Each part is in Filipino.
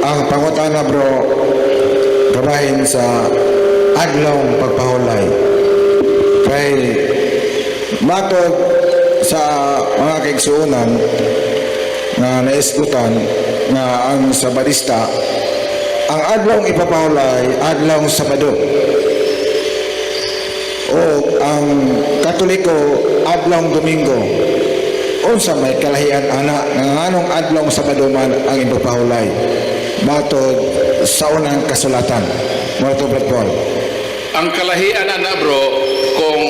ang pangutana bro gabahin sa adlong pagpahulay kay matod sa mga kaigsuonan na naiskutan nga ang Sabadista ang adlong ipapahulay adlong Sabado o ang Katoliko adlong Domingo. Unsa may kalahian ana nga nganong adlong Sabado man ang ipapahulay matod sa unang kasulatan. Matod Paul. Ang kalahian ana bro kung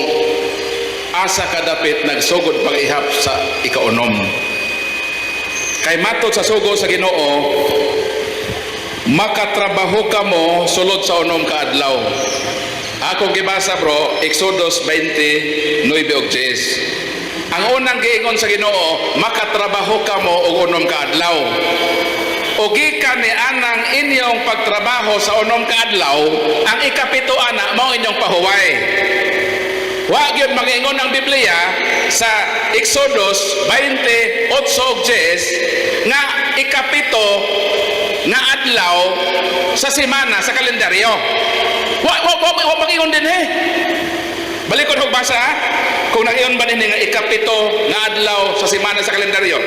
asa kadapit nagsugod pag-ihap sa ikaunom. Kay matod sa sugo sa Ginoo makatrabaho ka mo sulod sa unom ka adlaw. Ako gibasa bro Exodus 20:9 ug 10. Ang unang giingon sa Ginoo makatrabaho ka mo og unom ka adlaw. O gikan ni anang inyong pagtrabaho sa unom ka adlaw ang ikapito ana mao inyong pahuway. Wa gyud mag-ingon ang Biblia sa Exodus 20:8 ug 10 nga ikapito nga adlaw sa semana sa kalendaryo. Wa mag-ingon din Balikod og basa kung nag-ingon ba din nga ikapito nga adlaw sa semana sa kalendaryo.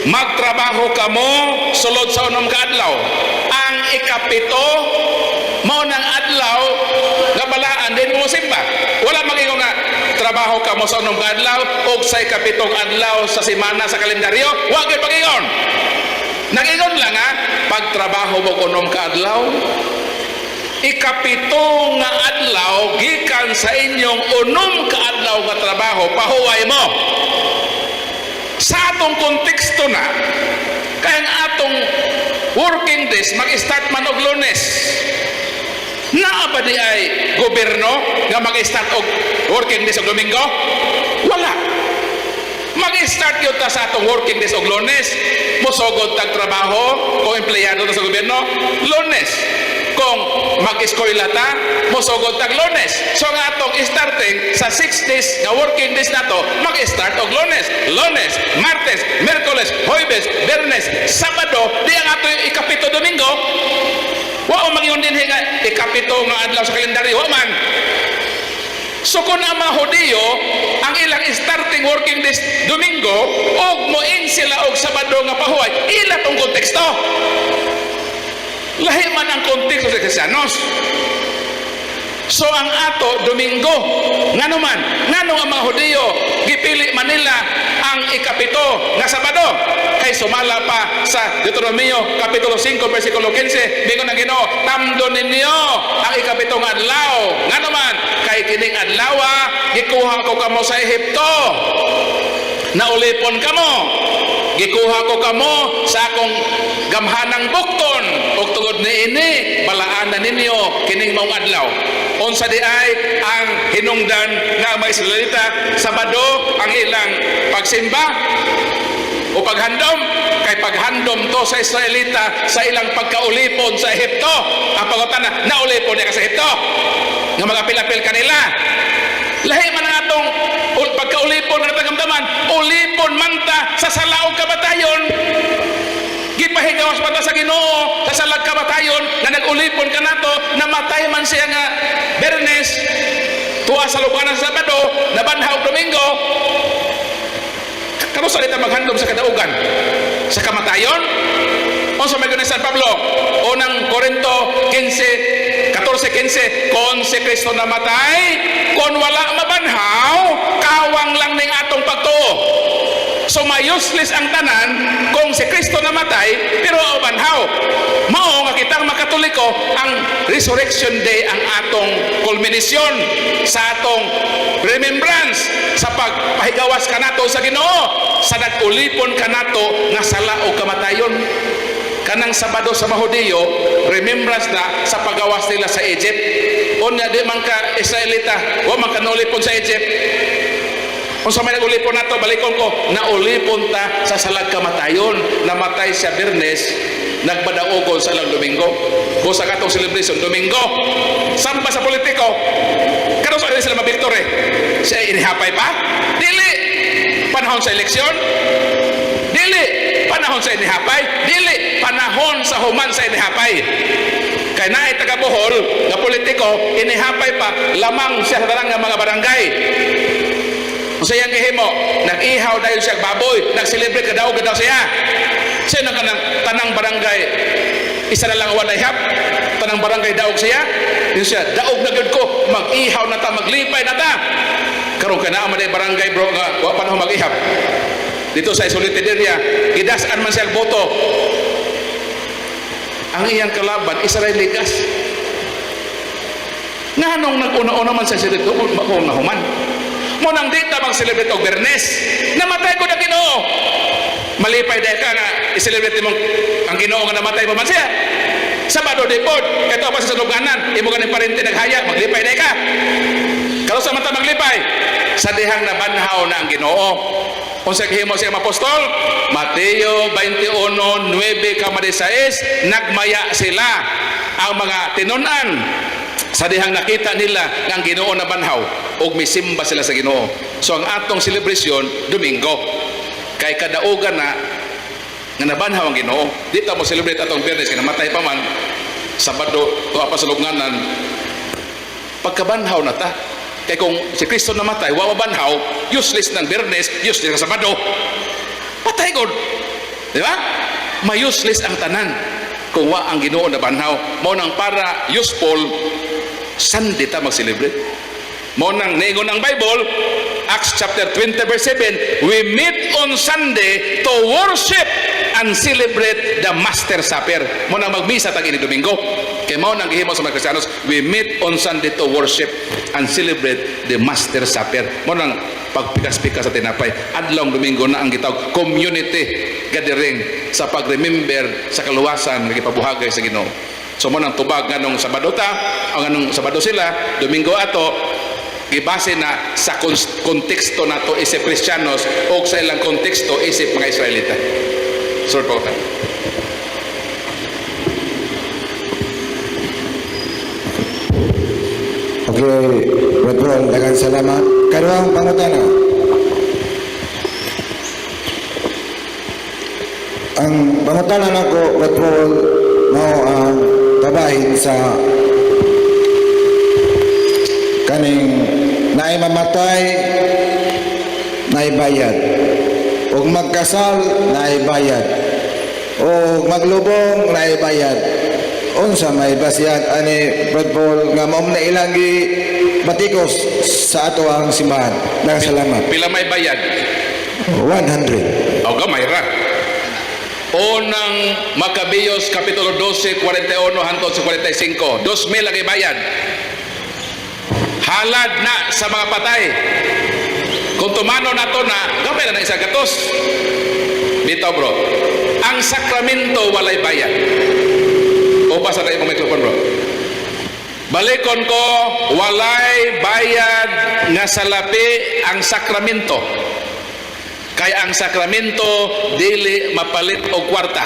Magtrabaho ka mo sulod sa unom ka adlaw. Ang ikapito mao nang adlaw nga balaan din mo simba. Wala mag-ingon nga trabaho ka mo sa unom ka adlaw ug sa ikapitong adlaw sa semana sa kalendaryo. Wa gyud mag-ingon. Nag-ingon lang nga pagtrabaho mo unom ka adlaw ikapito nga adlaw gikan sa inyong unom ka adlaw nga trabaho pahuway mo. Sa atong konteksto na kaya ang atong working days mag-start man og Lunes. Naa ba di ay gobyerno nga mag-start og working days og Domingo? Wala. Mag-start yun ta sa atong working days og Lunes. Musogod tag trabaho kung empleyado ta sa gobyerno, Lunes. Kung mag-eskwela ta, musogod tag Lunes. So nga atong starting sa 6 days nga working days nato, mag-start og Lunes, Martes, Miyerkules, Huwebes, Biyernes, Sabado, di ang ato ikapito Domingo. Wa o mangingon din nga ikapito nga adlaw sa kalendaryo man. So kung ang mga Hudiyo, ang ilang starting working days Domingo, og moin sila og Sabado nga pahuway, ila tong konteksto. Lahi man ang konteksto sa Kristiyanos. So ang ato Domingo, ngano ang mga Hudiyo gipili Manila ang ikapito nga Sabado kay sumala pa sa Deuteronomio kapitulo 5 bersikulo 15 bingon ang Ginoo tamdo ninyo ang ikapito nga adlaw ngano man kay kining adlaw gikuha ko kamo sa Ehipto naulipon kamo gikuha ko kamo sa akong gamhanang bukton ug tungod niini balaan na ninyo kining maong adlaw. Unsa di ay ang hinungdan nga mga Israelita Sabado ang ilang pagsimba o paghandom kay paghandom to sa Israelita sa ilang pagkaulipon sa Ehipto. Ang pangutana naulipon niya ka sa Ehipto nga magapil-apil kanila. Lahi man ang atong pagkaulipon nga tagamdaman ulipon manta sa salaog kabatayon. Gipahigawas pa ta sa Ginoo sa salag kabatayon na nag-ulipon ka nato namatay man siya nga Biyernes tuwa sa luganan sa Sabado nabanhaw Domingo. Kano sa dita maghandom sa kadaugan sa kamatayon unsa may San Pablo unang Korinto 14:15 kung si Kristo namatay kung wala mabanhaw kawang lang ning atong pagtuo. So useless ang tanan kung si Kristo namatay pero banhaw. Mao nga kitang makatoliko ang Resurrection Day ang atong kulminasyon sa atong remembrance sa pagpahigawas kanato sa Ginoo sa nag-ulipon kanato nga sala o kamatayon. Kanang Sabado sa Hudiyo remembrance na sa pagawas nila sa Egypt. Unya di man ka Israelita wa man kanulipon sa Egypt. Kung sa may nag-ulipon na ito, balikon ko, naulipon ta sa salag kamatayon. Namatay siya Biyernes, nagbadaogon sa ilang Domingo. Kung sa katong celebration, Domingo. Samba sa politiko, karon sa sila mabiktor siya inihapay pa? Dili! Panahon sa eleksyon? Dili! Panahon sa inihapay? Dili! Panahon sa human sa inihapay. Kay naay taga Bohol nga politiko inihapay pa lamang siya sa tanang nga mga barangay. Usa yang gihimo, nag-ihaw dayon siya baboy, nag-celebrate kadaog daw siya. Sino kanang tanang barangay isa na lang walay hap, tanang barangay daog siya. Yun siya, daog na gyud ko, mag-ihaw na ta, maglipay na ta. Karon kana man barangay bro nga wa pa na mag-ihap. Dito sa isolated area, gidas-an man siya boto. Ang iyang kalaban isa ray ligas. Nganong nag-una-una man sa silid ko mahuman. Mo nang dita mag-celebrate og Bernes, namatay ko na Ginoo. Malipay dahil ka nga i-celebrate mo ang Ginoo nga namatay pa man siya. Sabado di pod, ito pa sa luganan, imo ganing parente naghaya, maglipay dahil ka. Kalau sa mata maglipay, sa dihang nabanhaw na ang Ginoo. Kung sa gihimo siya apostol, Mateo 21:9-16, nagmaya sila ang mga tinunan sa dihang nakita nila nga ang Ginoo na banhaw ug misimba sila sa Ginoo. So ang atong celebration Domingo kay kadaugan na nga nabanhaw ang Ginoo. Dito mo celebrate atong Biyernes kay namatay pa man, Sabado tuwa pa sa lugnanan. Pagkabanhaw na ta. Kay kung si Kristo namatay, wa mabanhaw, useless ng Biyernes, useless ng Sabado. Patay gud. Di ba? May-useless ang tanan kung wa ang Ginoo na banhaw. Mao nang para useful Sunday ta mag-celebrate. Mo nang ningon ang Bible, Acts chapter 20 verse 7, we meet on Sunday to worship and celebrate the Master Supper. Mo nang magmisa tag ini Domingo. Kay mao nang gihimo sa mga Kristiyanos, we meet on Sunday to worship and celebrate the Master Supper. Mo nang pagpikas-pikas sa tinapay. Adlong Domingo na ang gitawag community gathering sa pag-remember sa kaluwasan nga gipabuhagay sa Ginoo. So mo nang tubag nganong Sabado ta, o nganong Sabado sila, Domingo ato, gibase na sa konteksto nato isip Kristiyanos o sa ilang konteksto isip mga Israelita. Sir po. Okay, Brother, daghang salamat. Kaduhang pangutana. Ang pangutana nako, Brother, mao ang babahin sa kaning naay mamatay, naay bayad. O magkasal, naay bayad. O maglubong, naay bayad. Unsa may basyan ani Brother Paul nga mao na ilang batikos sa ato ang simbahan. Salamat. Pila may bayad? 100. O gamay ra. Unang Maccabeos kapitulo 12 41 hangtod sa 45. 2,000 lagi bayad. Halad na sa mga patay. Kung tumano na to na, gamay na isa gatos. Dito bro, ang sakramento walay bayad. O basa na yung mikrofon bro. Balikon ko, walay bayad nga salapi ang sakramento. Kay ang sakramento dili mapalit og kwarta.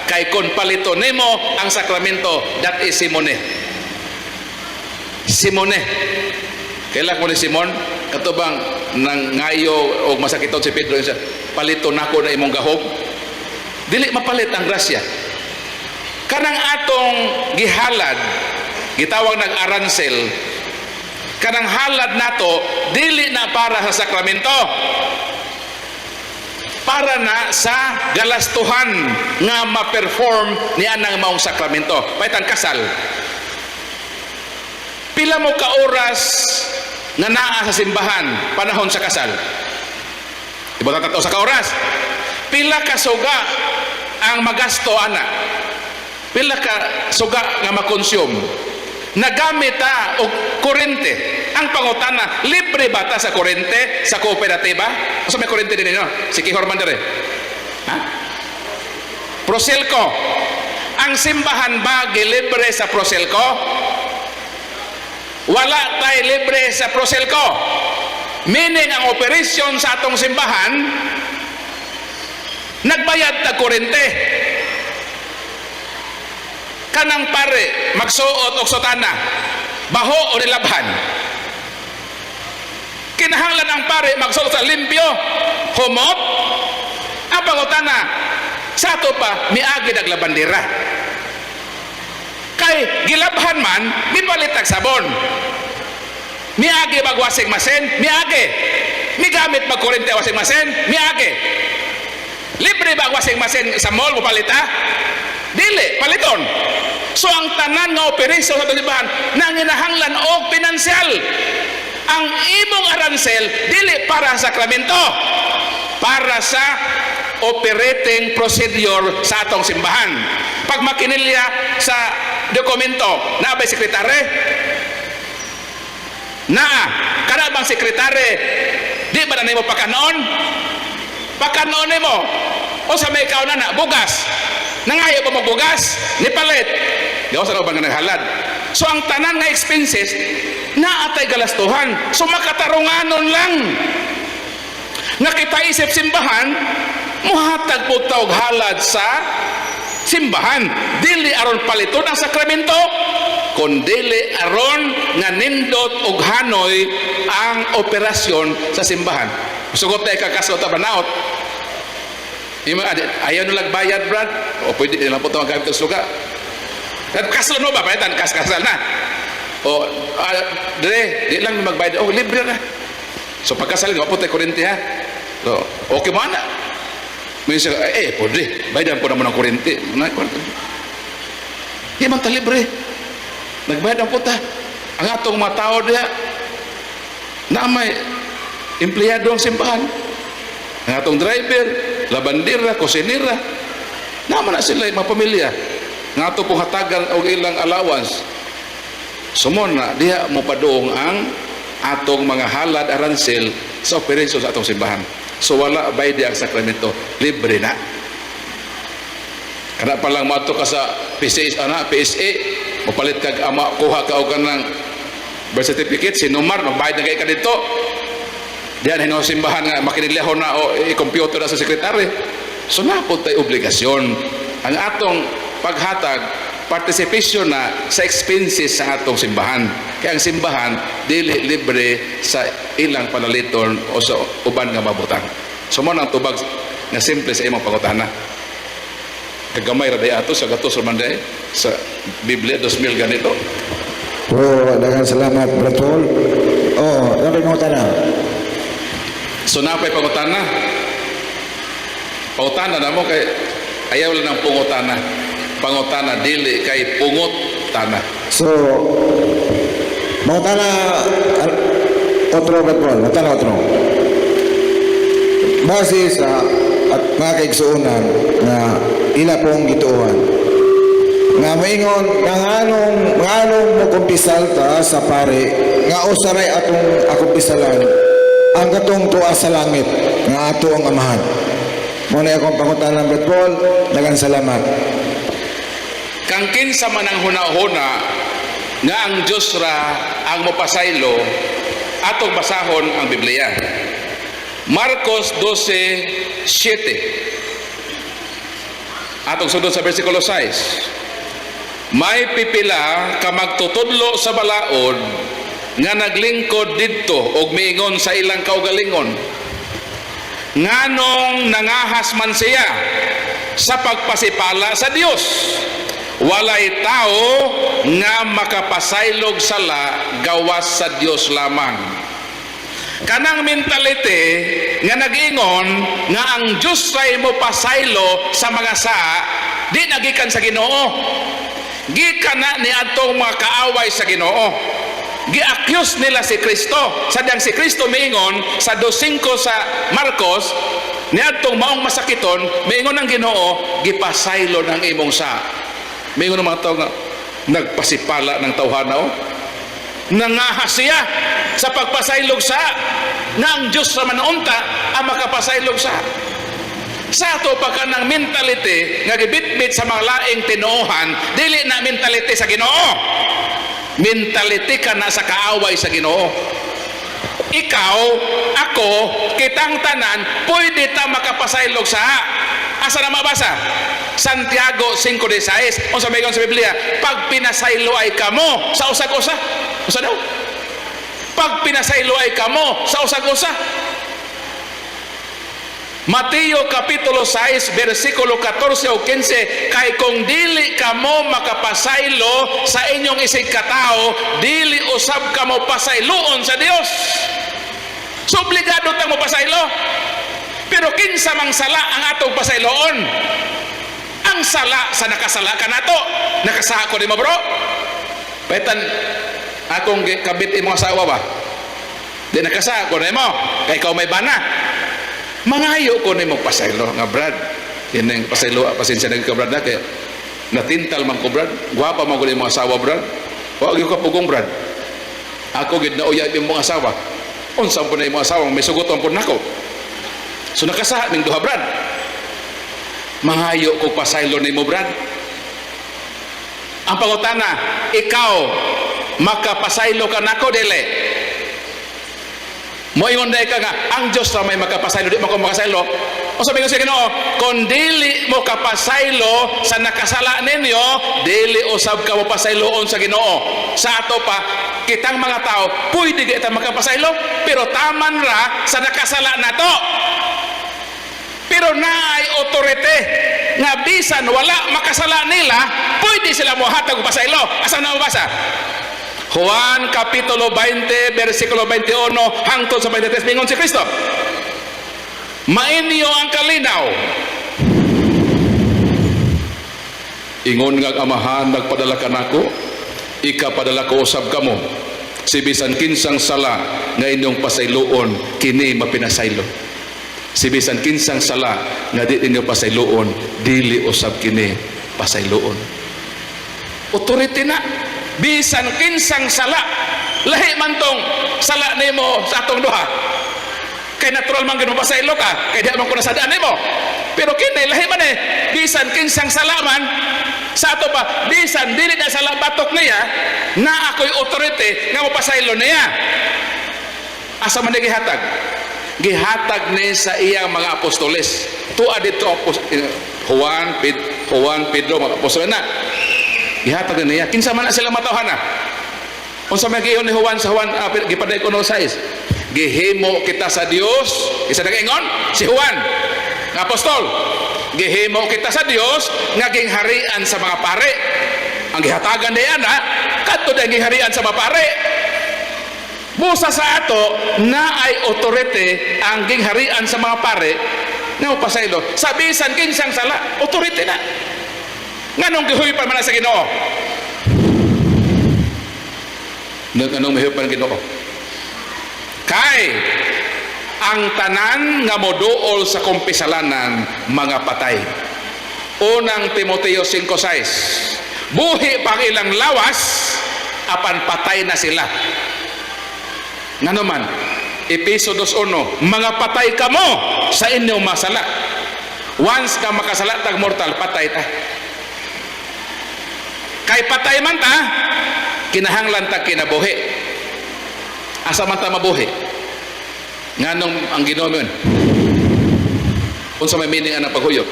Kay kon palito nimo ang sakramento, that is simone. Simone. Kailan mo ni Simon, katubang nang ngayo o masakiton si Pedro, siya, palito nako na imong gahog. Dili mapalit ang grasya. Kanang atong gihalad, gitawag nag-aransel, kanang halad nato, dili na para sa sakramento. Para na sa galastuhan nga ma-perform niya ng maong sakramento. Paitan kasal. Pila mo ka oras nga naa sa simbahan panahon sa kasal? Ibutan tato sa ka oras. Pila ka suga ang magasto ana? Pila ka suga nga makonsume? Nagamit ta og kurente. Ang pangutana, libre ba ta sa kurente sa kooperatiba? Asa may kurente din ninyo? Si Kihorman dire. Ha? Proselco. Ang simbahan ba gilibre sa Proselco? Wala tayo libre sa Proselco. Meaning ang operasyon sa atong simbahan, nagbayad ta kurente. Kanang pare, magsuot og sotana, baho o nilabhan. Kinahanglan ang pare magsuot sa limpyo, humot. Ang pangutana, sa ato pa, miagi naglabandira. Kay gilabhan man mipalitag sabon. Miagi mag washing machine, miagi. Migamit mag kuryente washing machine, miagi. Libre ba ang washing machine sa mall mo palita? Dili, paliton. So ang tanan nga operasyon sa simbahan nanginahanglan og pinansyal. Ang imong aransel dili para sa sakramento, para sa operating procedure sa atong simbahan. Pag makinilya sa dokumento, na ba'y sekretary? Naa, kana bang sekretary? Di ba na mo pakanon? Pakanon mo. O sa may ikaw na bugas. Nangayo ba mo bugas? Ni palit. Di sa bang naghalad. So ang tanan nga expenses, naatay galastuhan. So makatarunganon lang. Nga kita isip simbahan, muhatag po tawag halad sa simbahan. Dili aron paliton ang sakramento, kundili aron nga nindot og hanoy ang operasyon sa simbahan. Sugot tayo kakasot na banaot. Ayaw nung bayad, Brad? O pwede nilang po ito magkabit ng suga. Kasal mo ba? Pahitan, kasal na. O, dire, di lang magbayad. O, libre na. So, pagkasal, di ba po tayo kuryente, ha? So, okay mo na. May siya, pwede. Bayadan po naman ng kuryente. Di man ta libre. Nagbayad ang puta. Ang atong mga tao diya, na may empleyado ang simbahan. Ang atong driver, labandira, kusinira, naman na sila mga pamilya. Ang atong pong hatagan o ilang allowance. Sumon na, diya mo padoong ang atong mga halad aransel sa operasyon sa atong simbahan. So wala bayad ang sakramento, libre na. Kana pa lang mato ka sa PSA, mapalit kag ama, kuha ka og kanang birth certificate, sinumar, magbayad na kay ka dito. Diyan hino simbahan nga makinilahon na o i-computer na sa sekretary. So napod tay obligasyon ang atong paghatag participation na sa expenses sa atong simbahan. Kaya ang simbahan dili libre sa ilang panaliton o sa uban nga mabutang. So mo nang tubag nga simple sa imong pangutana. Kagamay ra day ato sa gatos man day sa Biblia 2000 ganito. Daghang salamat, Brad Paul. Dapat mo tanong. So napay pangutana. Pangutana na mo kay ayaw lang ng pangutana. Pangutana dili kay pungot tana. So, mau tanah otro, Brad Paul, mau tanah otro. Base sa at mga kaigsuunan na ila pong gituuhan. Nga maingon, nganong mo kumpisal ta sa pare, nga usaray atong akumpisalan, ang katong tuwa sa langit, nga ato ang amahan. Muna akong pangutan ng Brad Paul, daghang salamat. Kang kinsa man ang huna-huna nga ang Diyos ra ang mopasaylo, atong basahon ang Biblia. Marcos 12:7. Atong sundot sa versikulo 6. May pipila ka magtutudlo sa balaod nga naglingkod didto og miingon sa ilang kaugalingon. Nganong nangahas man siya sa pagpasipala sa Dios. Walay tao nga makapasaylog sala gawas sa Dios lamang. Kanang mentality nga nag-ingon nga ang Diyos ray mo pasaylo sa mga di nagikan sa Ginoo. Gikan na ni atong mga kaaway sa Ginoo. Gi-accuse nila si Kristo. Sadyang si Kristo miingon sa 2:5 sa Marcos, ni atong maong masakiton, miingon ang Ginoo, gipasaylo ng imong sa. Miingon ng mga tao nga nagpasipala ng tawhana o. Nangahas siya sa pagpasaylog sa nga ang Diyos sa manunta ang makapasaylog sa ato pa ka ng mentality nga gibitbit sa mga laing tinuohan, dili na mentality sa Ginoo, mentality ka na sa kaaway sa Ginoo. Ikaw, ako, kitang tanan pwede ta makapasaylog sa asa na mabasa? Santiago 5:16. O sabi ko sa Biblia, pag pinasaylo ay kamo sa usag-usa. Usa daw? Pag pinasaylo ay kamo sa usag-usa. Mateo kapitulo 6 versikulo 14 o 15, kay kung dili ka kamo makapasaylo sa inyong isig katao, dili usab kamo pasayloon sa Dios. So obligado ta mo pasaylo. Pero kinsa mang sala ang atong pasayloon? Ang sala sa nakasala ka nato. Nakasaha ko ni mo, bro. Paitan akong kabit imong asawa ba? Di nakasaha ko ni mo. Kay ikaw may bana. Mangayo ko ni mo pasaylo nga brad. Yan ang pasaylo, pasensya na ka brad na kaya natintal man ko brad. Guwapa man ko ni mong asawa brad. Huwag yung kapugong brad. Ako gid na uyab yung mong asawa. Unsang po na yung mong asawa, may suguton po na ako. So nakasaha ning duha brad. Mangayo ko pasaylo ni mo brad. Ang pangutana, ikaw makapasaylo ka nako dili? Mo ingon day ka nga ang Dios ra may makapasaylo, di mo ko makasaylo. O sabi ko sa Ginoo, kung dili mo kapasaylo sa nakasala ninyo, dili usab ka mo pasayloon sa Ginoo. Sa ato pa kitang mga tao, pwede kita makapasaylo, pero taman ra sa nakasala nato. Pero naay otorite nga bisan wala makasala nila, pwede sila mohatag og pasaylo. Asa na mabasa? Juan Kapitulo 20 versikulo 21 hangtod sa 23 mingon si Kristo. Mainyo ang kalinaw. Ingon nga amahan nagpadala ka nako, ikapadala ko usab kamo. Si bisan kinsang sala nga inyong pasayloon, kini mapinasaylo. Si bisan kinsang sala nga di ninyo pasayloon, dili usab kini pasayloon. Authority na. Bisan kinsang sala, lahi man tong sala nimo sa atong duha. Kay natural man gid mapasaylo ka, kay di man ko nasadaan nimo. Pero kini lahi man bisan kinsang sala man sa ato pa, bisan dili na sala batok niya, na ako'y authority nga mapasaylo niya. Asa man gihatag? Gihatag ni sa iyang mga apostoles. Tuwa dito Juan, Pedro, mga apostoles na. Gihatag niya. Kinsa man na sila matawhan na. Unsa may giingon ni Juan sa Juan gipaday ko no 6. Gihimo kita sa Dios. Isa nag-ingon si Juan, nga apostol. Gihimo kita sa Dios nga gingharian sa mga pare. Ang gihatagan niya na kadto dang gingharian sa mga pare. Busa sa ato na ay authority ang gingharian sa mga pare nga pasaylo. Sa bisan kinsang sala, authority na. Nganong gihuy-pan man sa Ginoo? Nganong gihuy-pan ang Ginoo? Kay ang tanan nga moduol sa kumpisalanan mga patay. Unang Timoteo 5:6. Buhi pang ilang lawas apan patay na sila. Ngano man? Epeso 2:1. Mga patay kamo sa inyong masala. Once ka makasala tag mortal, patay ta. Kay patay man ta, kinahanglan ta kinabuhi. Asa man ta mabuhi? Nganong ang Ginoo yun? Unsa may meaning ang paghuyop?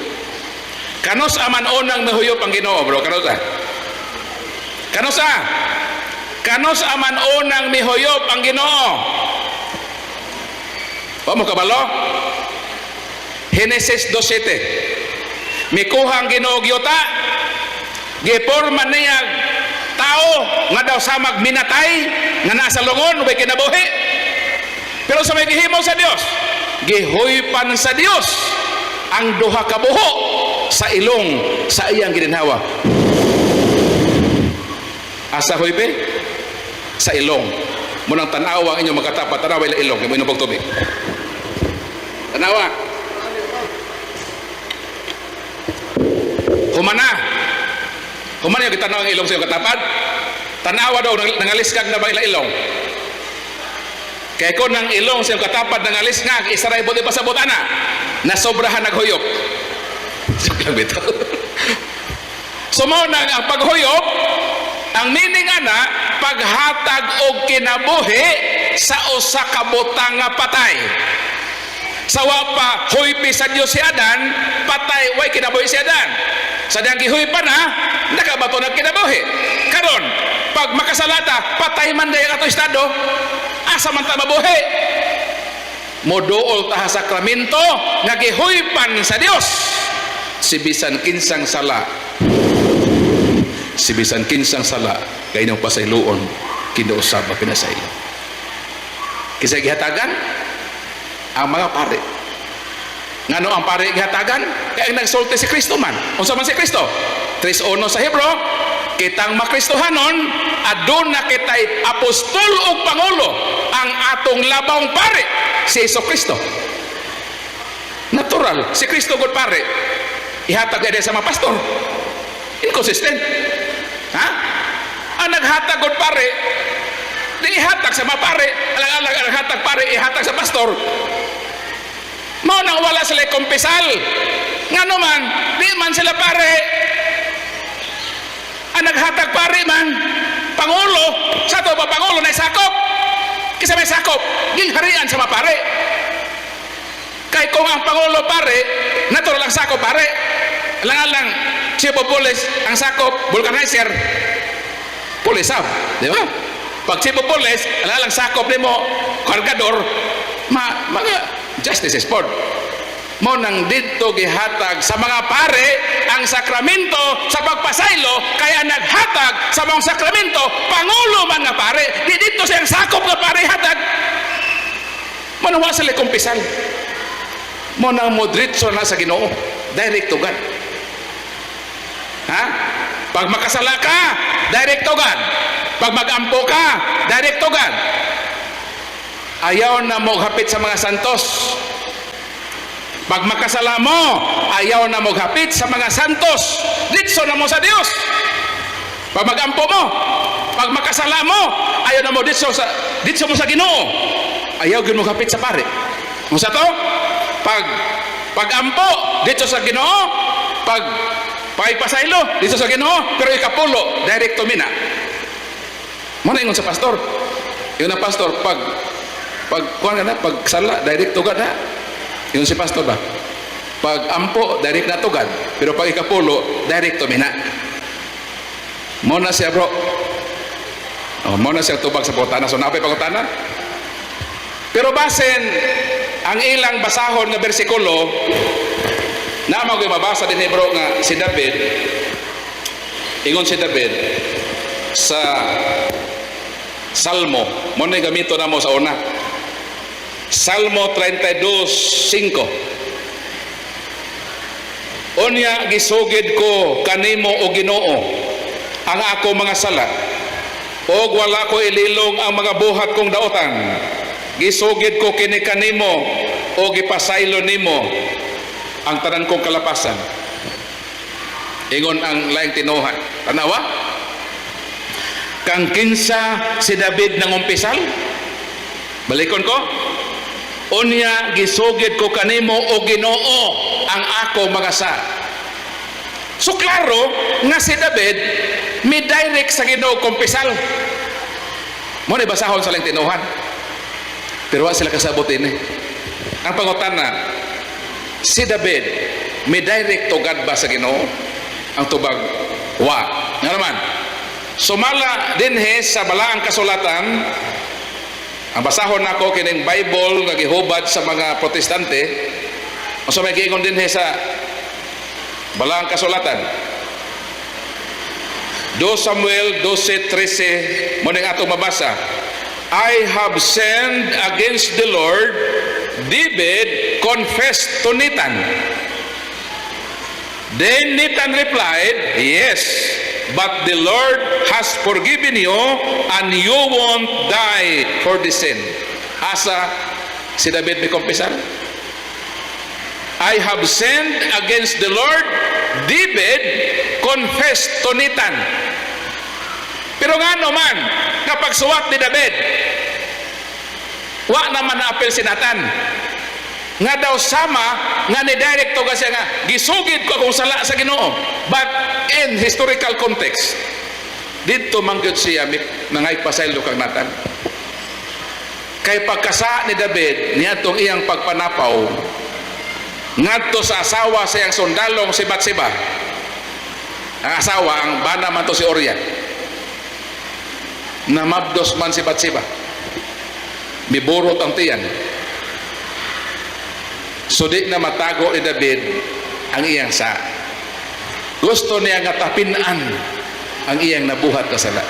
Kanos aman unang nahuyop ang Ginoo, bro? Kanos ah? Kanos ah? Kanos aman unang mihuyop ang Ginoo? Wa mo kabalo? Genesis 2:7. Mikuha ang Ginoo og yuta, giporma niya tao nga daw samag minatay nga nasa lungon way kinabuhi. Pero sa may gihimo sa Dios, gihuypan sa Dios ang duha ka buho sa ilong sa iyang gininhawa. Asa huype? Sa ilong. Munang tanawa ang inyong magkatapat, tanawa ila ilong, kaya mo inyong pagtubig. Tanawa. Humana. Humana yung kitanaw ang ilong sa iyong katapat. Tanawa daw, nangaliskag na ba ila ilong? Kaya kung nang ilong sa iyong katapat nangaliskag, isaray buti pa sa butana, nasobrahan naghuyop. Saklang bito. Sumunang ang paghuyop, ang meaning ana, paghatag og kinabuhi sa usa ka butang nga patay. Sawa pa huypi sa Dios si Adan, patay way kinabuhi si Adan. Sa diyang gihuypan na, nakabato na kinabuhi. Karon, pag makasalata, patay man daya ato estado, asa man ta mabuhi? Moduol ta sa sakramento nga gihuypan sa Dios. Si bisan kinsang sala si bisan kinsang sala kay nang pasayloon kinuusab ang pinasaylo. Kisa gihatagan ang mga pare. Ngano ang pare gihatagan? Kaya ang nagsulti si Kristo man. Unsa man si Kristo? 3:1 sa Hebro, kitang makristohanon aduna kitay apostol ug pangulo ang atong labawng pare si Jesucristo. Natural, si Kristo gud pare. Ihatag dia sa mga pastor. Inconsistent. Ha? Ang naghatag gud pare, di ihatag sa mga pare, alang hatag pare ihatag sa pastor. Mao nang wala sila kumpisal. Ngano man, di man sila pare. Ang naghatag pare man, pangulo, sa to ba pangulo na sakop? Kisa may sakop, gingharian sa mga pare. Kay kung ang pangulo pare, natural ang sakop pare. Alang-alang, chief of police, ang sakop, vulcanizer, pulisab, di ba? Pag chief of police, alang-alang sakop ni mo, kargador, mga justice is board. Mo nang dito gihatag sa mga pare ang sakramento sa pagpasaylo, kaya naghatag sa mga sakramento pangulo mga pare. Di dito siyang sakop na pare hatag. Manawa sila kumpisal. Mo nang modritso na sa Ginoo, direct to God. Ha? Pag makasala ka, direct to God. Pag magampo ka, direct to God. Ayaw na mo hapit sa mga santos. Pag makasala mo, ayaw na mo hapit sa mga santos. Ditso na mo sa Dios. Pag magampo mo, pag makasala mo, ayaw na mo ditso mo sa Ginoo. Ayaw gyud mo hapit sa pare. Unsa to? Pag ampo dito sa Ginoo, pag pasaylo dito sa Ginoo, pero ikapulo direkto mina. Mo na ingon sa pastor. Yun na pastor, pag kuan ka na, pag sala direkto God ha. Yun si pastor ba? Pag ampo direct na to God, pero pag ikapulo direkto mina. Mo na siya bro. Oh, mo na siya tubag sa pangutana. So napay pangutana. Pero basen ang ilang basahon nga bersikulo na magoy mabasa din Hebro nga si David, ingon si David sa Salmo, mo na gamito na mo sa una, Salmo 32:5. Unya gisugid ko kanimo o Ginoo ang ako mga sala, og wala ko ililong ang mga buhat kong daotan. Gisugid ko kini kanimo o gipasaylo nimo ang tanan kong kalapasan. Ingon ang laing tinuhan. Tanawa? Kang kinsa si David nang umpisal? Balikon ko. Unya gisugid ko kanimo o Ginoo ang ako magasa. So klaro nga si David mi direct sa Ginoo kumpisal. Mo ni basahon sa laing tinuhan. Pero wala sila kasabutin eh. Ang pangutana, si David, may direct to God ba sa Ginoo? Ang tubag, wa. Nga naman, sumala din sa balaang kasulatan, ang basahon nako kining Bible nga gihubad sa mga protestante, o sa may giingon din sa balaang kasulatan. 2 Samuel 12:13, mo ning atong mabasa. I have sinned against the Lord. David confessed to Nathan. Then Nathan replied, yes, but the Lord has forgiven you and you won't die for the sin. Asa si David may kumpisan? I have sinned against the Lord. David confessed to Nathan. Pero nga naman, kapag suwat ni David, wa naman na-apel si Nathan. Nga daw sama, nga ni-direct to kasi nga, gisugid ko kung sala sa Ginoo. But in historical context, dito mangyod siya, nangay pasaylo kang Nathan. Kay pagkasa ni David, niya itong iyang pagpanapaw, ngadto sa asawa sa iyang sundalong si Batseba. Ang asawa, ang bana man to si Uriah. Namabdos man si Batseba, miburot ang tiyan. So di na matago ni David ang iyang sa. Gusto niya nga tapinan ang iyang nabuhat ka sala.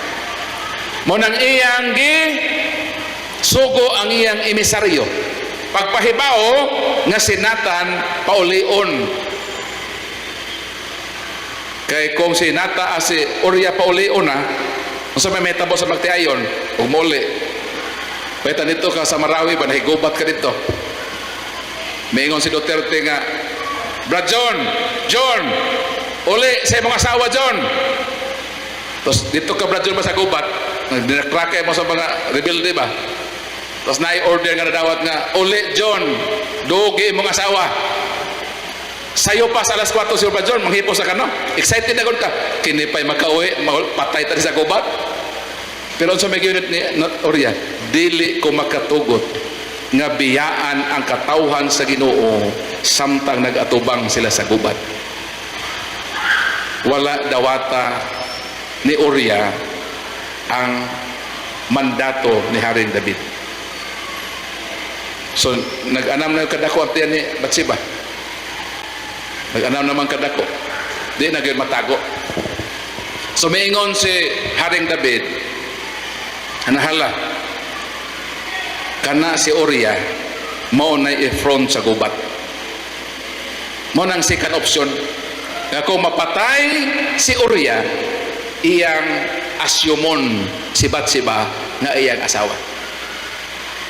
Mo nang iyang gi sugo ang iyang emisaryo. Pagpahibao nga si Nathan paulion. Kay kung si Nata si Uriah paulion na, unsa may metabo sa magtiayon, umuli. Pweta dito ka sa Marawi ba nahigubat ka dito. Maingon si Duterte nga, Brad John, uli sa imong asawa John. Tapos dito ka Brad John ba sa gubat, dinakrakay mo sa mga rebelde ba? Tapos na-order nga nadawat nga, uli John, dugi imong asawa. Sayo pa sa alas 4 si Brad John, manghipos sa kano. Excited na ka. Kinipay makauwi, patay tadi sa gubat. Pero sa may unit ni Uriah, dili ko makatugot nga biyaan ang katawhan sa Ginoo samtang nagatubang sila sa gubat. Wala dawata ni Uriah ang mandato ni Haring David. So nag-anam na kadako at yan ni Batsiba. Nag-anam naman kadako. Di na gyud matago. So maingon si Haring David, anahala kana si Uriah mao na i-front sa gubat. Mao nang second option. Nga kung mapatay si Uriah, iyang asyumon si Batsiba nga iyang asawa.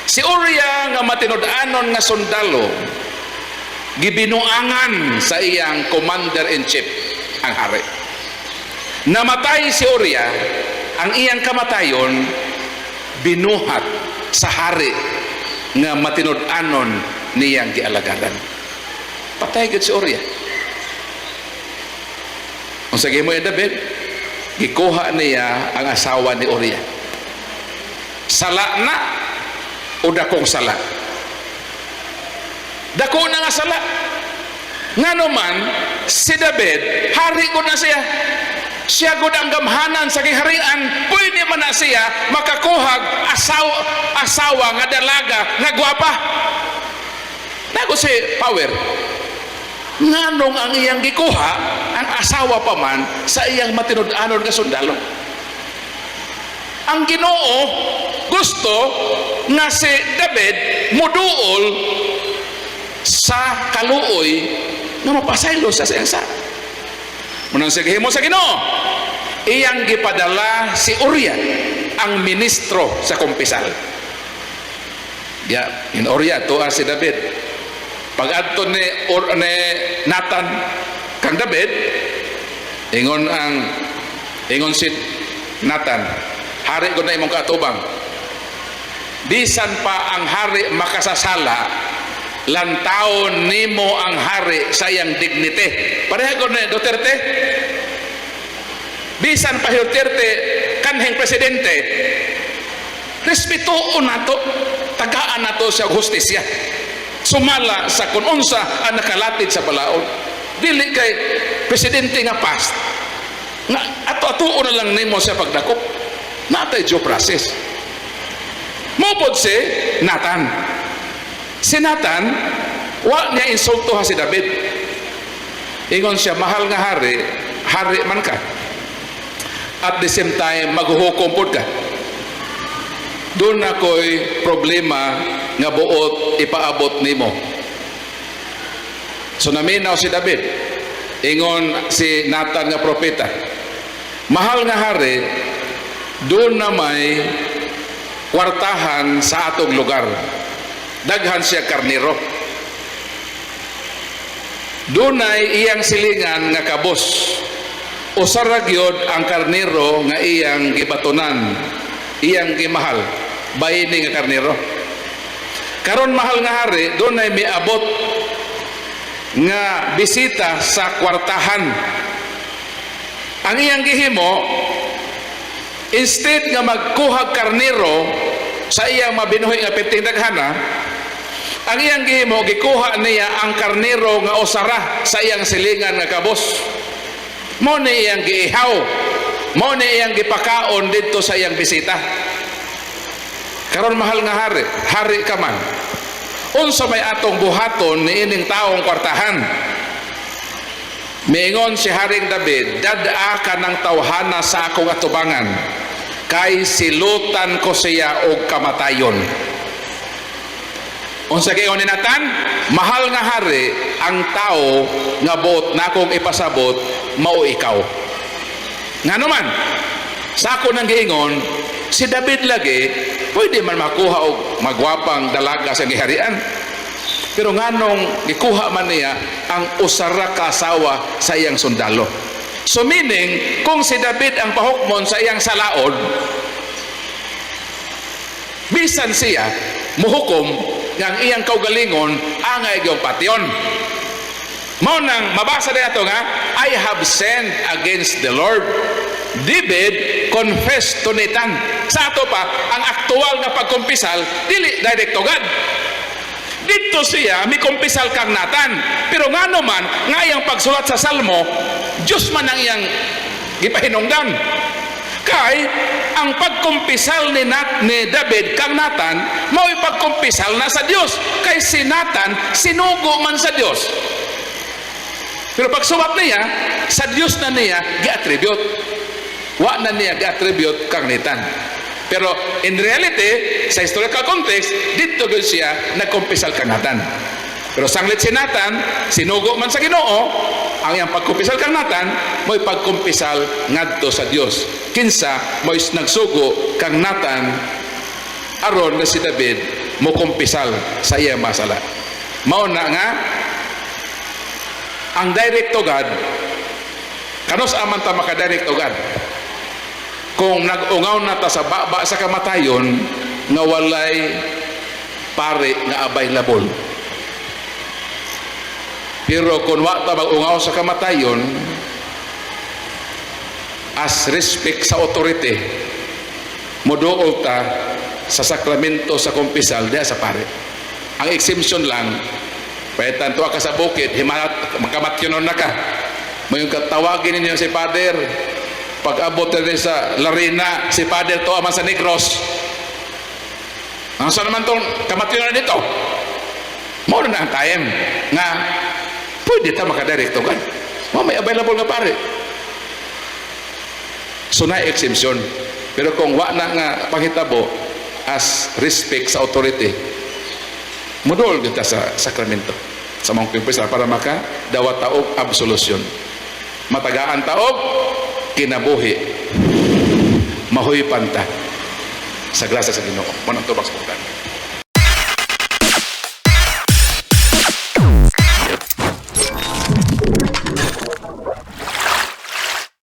Si Uriah nga matinud-anon nga sundalo, gibinuangan sa iyang commander-in-chief ang hari. Namatay si Uriah, ang iyang kamatayon binuhat sa hari nga matinud-anon niyang gialagadan. Patay gid si Uriah. Kung sa gimo David, gikuha niya ang asawa ni Uriah. Sala na o dakong sala? Dako na nga sala. Nga naman, si David, hari ko na siya. Siya gud ang gamhanan sa giharian. Pwede man na siya makakuhag asawa nga dalaga nga gwapa. Nago si power. Nganong ang iyang gikuha, ang asawa pa man sa iyang matinud-anon nga sundalo. Ang Ginoo gusto nga si David muduol sa kaluoy nga mapasaylo sa siyang sa. Munang sigihimo sa Ginoo, iyang gipadala si Uriah, ang ministro sa kumpisal. In Uriah tuwa si David. Pag-adto ni Nathan kang David, ingon si Nathan, hari ko na imong katubang. Bisan pa ang hari makasasala, lantaon nimo ang hari sa iyang dignity. Pareha ko na Duterte. Bisan pa Duterte kanheng presidente, respetuon nato, tagaan nato sa hustisya. Sumala sa kung unsa ang nakalatid sa balaod. Dili kay presidente nga past nga ato-atuo na lang nimo sa pagdakop. Natay due process. Mupod si Nathan. Si Nathan, wa niya insulto ha si David. Ingon siya, mahal nga hari, hari man ka. At the same time, maghuhukom pod ka. Doon ako'y problema nga buot ipaabot nimo. So naminaw si David. Ingon si Nathan nga propeta, mahal nga hari, doon na may kwartahan sa atong lugar. Daghan siya karniro. Dunay iyang silingan nga kabos. Usara gyud ang karniro nga iyang gibatunan, iyang gimahal, bayini nga karniro. Karon mahal nga hari, dunay miabot nga bisita sa kwartahan. Ang iyang gihimo, instead nga magkuhag karniro sa iyang mabinuhi nga piting daghana, ang iyang gihimo gikuha niya ang karniro nga usara sa iyang silingan nga kabos. Mo ni iyang giihaw, mo ni iyang gipakaon didto sa iyang bisita. Karon mahal nga hari, hari ka man. Unsa may atong buhaton ni ining taong kwartahan? Miingon si Haring David, dadaa ka ng tawhana sa akong atubangan, kay silutan ko siya og kamatayon. Unsa kay ni Natan? Mahal nga hari, ang tao nga buot na akong ipasabot, mao ikaw. Nga naman, sa ako nang giingon, si David lagi, pwede man makuha og magwapang dalaga sa giharian. Pero nganong gikuha man niya ang usara ka asawa sa iyang sundalo. So meaning, kung si David ang pahukmon sa iyang salaod, bisan siya muhukom nga ang iyang kaugalingon angay gyud patyon. Mao nang mabasa na ito nga, I have sinned against the Lord. David confessed to Nathan. Sa ato pa, ang aktual nga pagkumpisal dili direct to God. Dito siya may kumpisal kang Nathan. Pero nga naman, nga iyang pagsulat sa Salmo, Diyos man ang iyang gipahinungdan. Kay ang pagkumpisal ni David kang Nathan, mao'y pagkumpisal na sa Diyos. Kay si Nathan, sinugo man sa Diyos. Pero pagsulat niya, sa Diyos na niya gi-attribute. Wa na niya gi-attribute kang Nathan. Pero in reality, sa historical context, dito gud siya nagkumpisal kang Nathan. Pero sanglit si Nathan, sinugo man sa Ginoo, ang iyang pagkumpisal kang Nathan, mo'y pagkumpisal ngadto sa Dios. Kinsa mo'y nagsugo kang Nathan aron nga si David mo kumpisal sa iyang masala. Mao na nga ang direct to God, kanos aman ta maka-direct to God? Kung nag-ungaw na ta sa baba sa kamatayon nga walay pare nga available. Pero kung wa ta mag-ungaw sa kamatayon as respect sa authority, moduol ta sa sakramento sa kumpisal diha sa pare. Ang exemption lang, paitan tuwa ka sa bukid, himalat makamatyonon na ka. Mayong katawagin ninyo si Father. Pag abot rin sa Larina, si Father to aman sa Negros. Ang saan naman itong kamatiyon na dito? Muna na ang time nga pwede ta makadirekto ka. May available nga pare. So na exemption. Pero kung wa na nga panghitabo as respect sa authority, mudol kita sa sakramento sa mga kumpisal para maka dawat taog absolution. Matagaan taog kinabuhi mahuy panta sa grasa sa Ginoo. Manang tubak sa